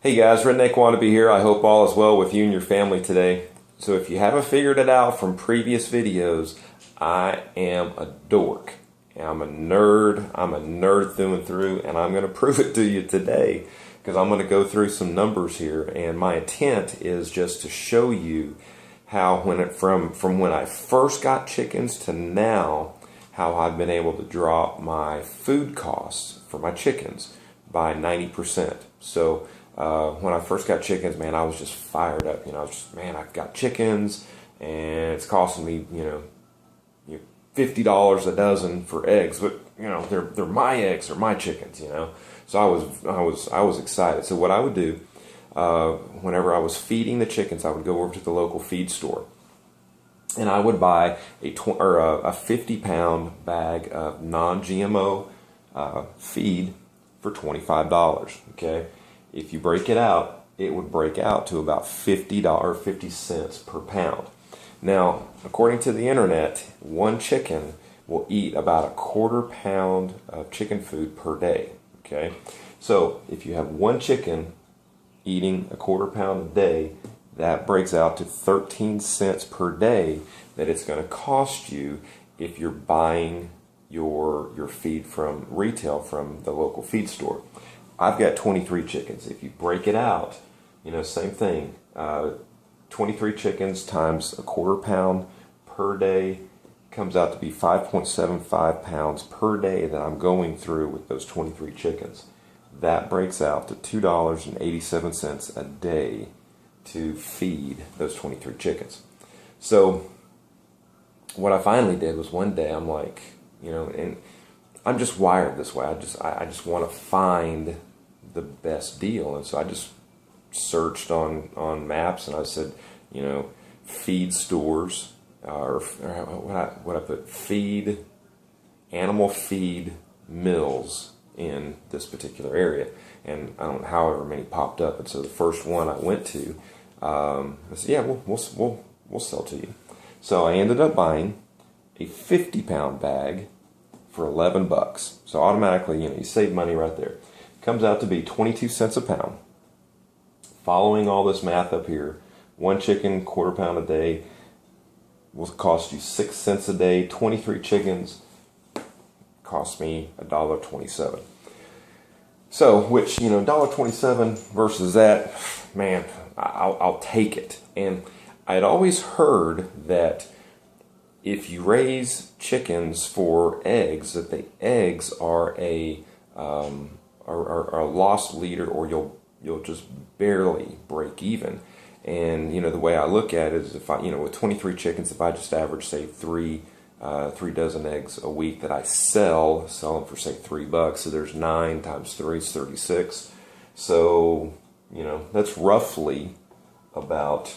Hey guys, Redneck Wannabe here. I hope all is well with you and your family today. So if you haven't figured it out from previous videos, I am a dork. I'm a nerd through and through, and I'm going to prove it to you today because I'm going to go through some numbers here, and my intent is just to show you how from when I first got chickens to now, how I've been able to drop my food costs for my chickens by 90%. So when I first got chickens, man, I was just fired up. I was just, man, I've got chickens, and it's costing me, $50 a dozen for eggs, but they're my eggs, they're my chickens, So I was excited. So what I would do, whenever I was feeding the chickens, I would go over to the local feed store, and I would buy a 50-pound bag of non-GMO feed for $25. Okay. If you break it out, it would break out to about $50.50 per pound. Now, according to the internet, one chicken will eat about a quarter pound of chicken food per day. Okay, so if you have one chicken eating a quarter pound a day, that breaks out to 13 cents per day that it's going to cost you if you're buying your feed from retail from the local feed store. I've got 23 chickens. If you break it out, same thing. 23 chickens times a quarter pound per day comes out to be 5.75 pounds per day that I'm going through with those 23 chickens. That breaks out to $2.87 a day to feed those 23 chickens. So what I finally did was one day I'm like, and I'm just wired this way. I just want to find the best deal, and so I just searched on maps, and I said, feed stores, or what I put, animal feed mills in this particular area, and I don't know, however many popped up, and so the first one I went to, I said, yeah, we'll sell to you. So I ended up buying a 50-pound bag for $11. So automatically, you save money right there. Comes out to be 22 cents a pound. Following all this math up here, one chicken, quarter pound a day, will cost you 6 cents a day. 23 chickens cost me $1.27. So, which, $1.27 versus that, man, I'll take it. And I'd always heard that if you raise chickens for eggs, that the eggs are a loss leader, or you'll just barely break even. And the way I look at it is, if I with 23 chickens, if I just average say three dozen eggs a week that I sell them for say $3, so there's 9 times 3 is 36. So that's roughly about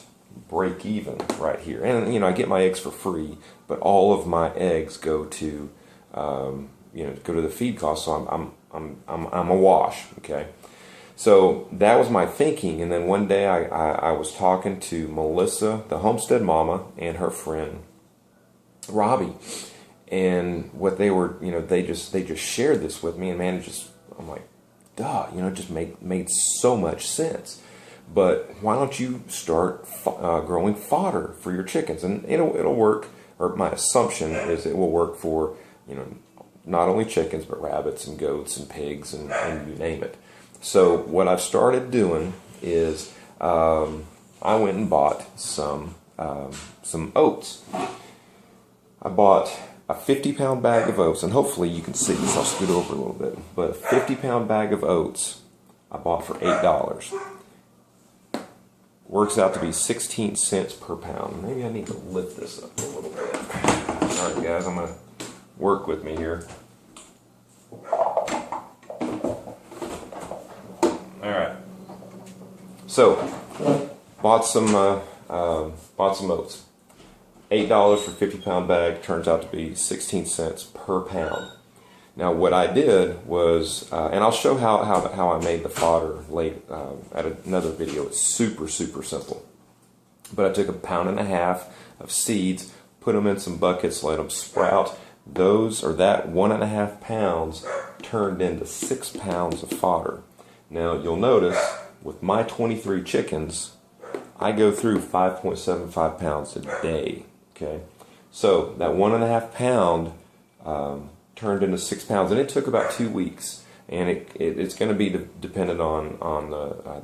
break even right here. And I get my eggs for free, but all of my eggs go to go to the feed cost, so I'm a wash. Okay, so that was my thinking. And then one day I was talking to Melissa, the homestead mama, and her friend Robbie, and what they were, they just shared this with me, and man, I'm like, duh, it just made so much sense. But why don't you start growing fodder for your chickens? And it'll work, or my assumption is it will work for, not only chickens, but rabbits and goats and pigs and you name it. So what I've started doing is I went and bought some oats. I bought a 50-pound bag of oats, and hopefully you can see this. I'll scoot over a little bit. But a 50-pound bag of oats I bought for $8. Works out to be 16 cents per pound. Maybe I need to lift this up a little bit. All right, guys, I'm going to work with me here. All right. So, bought some oats. $8 for 50-pound bag turns out to be 16 cents per pound. Now, what I did was, and I'll show how I made the fodder late at another video. It's super simple. But I took 1.5 pounds of seeds, put them in some buckets, let them sprout. That 1.5 pounds turned into 6 pounds of fodder. Now, you'll notice with my 23 chickens, I go through 5.75 pounds a day. Okay, so that 1.5 pound turned into 6 pounds, and it took about 2 weeks. And it's going to be dependent on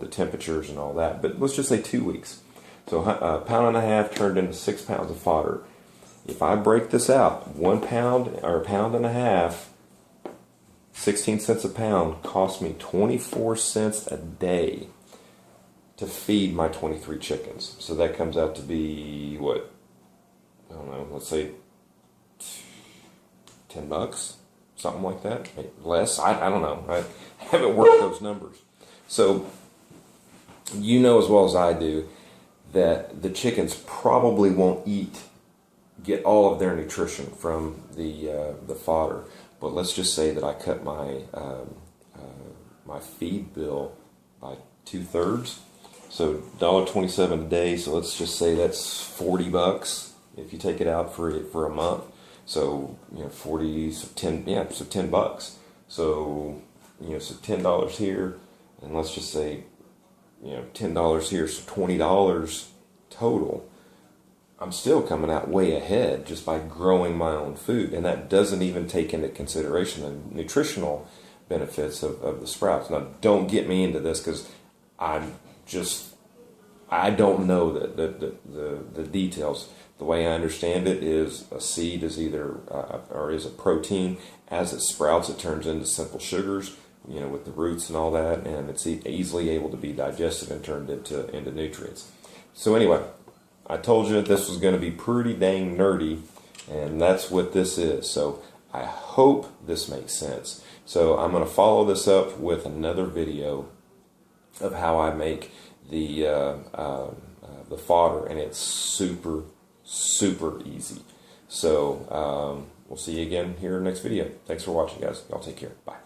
the temperatures and all that. But let's just say 2 weeks. So a pound and a half turned into 6 pounds of fodder. If I break this out, 1 pound or a pound and a half, 16 cents a pound, cost me 24 cents a day to feed my 23 chickens. So that comes out to be, what, I don't know, let's say $10, something like that, maybe less. I don't know. I haven't worked those numbers. So you know as well as I do that the chickens probably won't get all of their nutrition from the fodder. But let's just say that I cut my my feed bill by 2/3. So $1.27 a day. So let's just say that's $40 if you take it out for a month. So 40, so 10, yeah, so $10. So so $10 here, and let's just say $10 here, so $20 total. I'm still coming out way ahead just by growing my own food, and that doesn't even take into consideration the nutritional benefits of the sprouts. Now, don't get me into this because I don't know the details. The way I understand it is a seed is either or is a protein. As it sprouts, it turns into simple sugars, with the roots and all that, and it's easily able to be digested and turned into nutrients. So anyway, I told you this was going to be pretty dang nerdy, and that's what this is. So I hope this makes sense. So I'm going to follow this up with another video of how I make the fodder, and it's super easy. So we'll see you again here in the next video. Thanks for watching, guys. Y'all take care. Bye.